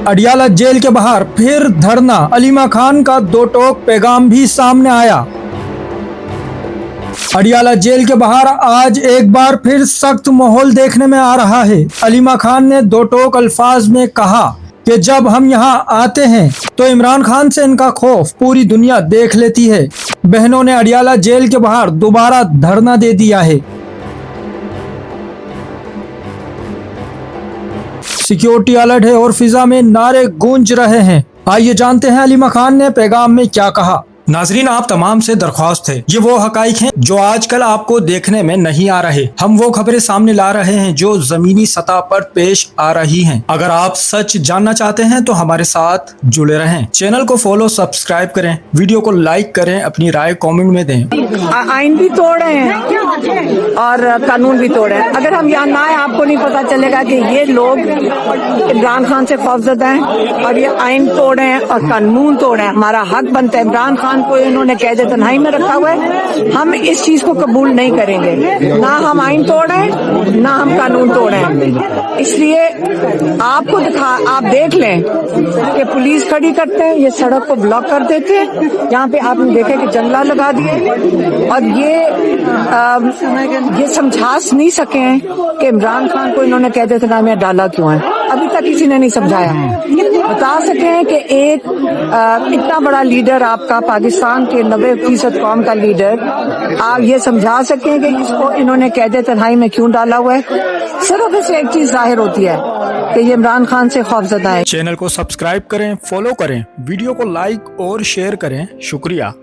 Adiala jail के बाहर फिर धरना, अलीमा खान का दो टोक पैगाम भी सामने आया। अडियाला जेल के बाहर आज एक बार फिर सख्त माहौल देखने में आ रहा है। अलीमा खान ने दो टोक अल्फाज में कहा कि जब हम यहाँ आते हैं तो इमरान खान से इनका खौफ पूरी दुनिया देख लेती है। बहनों ने अडियाला जेल के बाहर दोबारा धरना दे दिया है। सिक्योरिटी अलर्ट है और फिजा में नारे गूंज रहे हैं। आइए जानते हैं अलीमा खान ने पैगाम में क्या कहा। नाजरीन, आप तमाम से दरख्वास्त है, ये वो हकाइक हैं जो आजकल आपको देखने में नहीं आ रहे। हम वो खबरें सामने ला रहे हैं जो जमीनी सतह पर पेश आ रही हैं। अगर आप सच जानना चाहते हैं तो हमारे साथ जुड़े रहें। चैनल को फॉलो सब्सक्राइब करें, वीडियो को लाइक करें, अपनी राय कमेंट में दें। आइन भी तोड़ रहे हैं और कानून भी तोड़ रहे हैं। अगर हम यहाँ ना आए आपको नहीं पता चलेगा कि ये लोग इमरान खान से खौफजदा हैं और ये आइन तोड़ रहे हैं और कानून तोड़ रहे हैं। हमारा हक बनता है। इमरान खान को इन्होंने कैद तन्हाई में रखा हुआ है। हम इस चीज को कबूल नहीं करेंगे। ना हम आइन तोड़ रहे हैं, ना हम कानून तोड़ रहे हैं। इसलिए आपको आप देख लें कि पुलिस खड़ी करते हैं, ये सड़क को ब्लॉक कर देते हैं। यहाँ पे आपने देखा कि जंगला लगा दिए और ये समझा नहीं सके हैं कि इमरान खान को इन्होंने कैद तन्हाई में डाला क्यों है। अभी तक किसी ने नहीं समझाया। बता सके हैं कि एक इतना बड़ा लीडर आपका पाकिस्तान के 90% कौम का लीडर, आप ये समझा सकें कि इसको इन्होंने कैद तन्हाई में क्यों डाला हुआ है। सिर्फ इससे एक चीज जाहिर होती है कि ये इमरान खान से खौफजदा है। चैनल को सब्सक्राइब करें, फॉलो करें, वीडियो को लाइक और शेयर करें। शुक्रिया।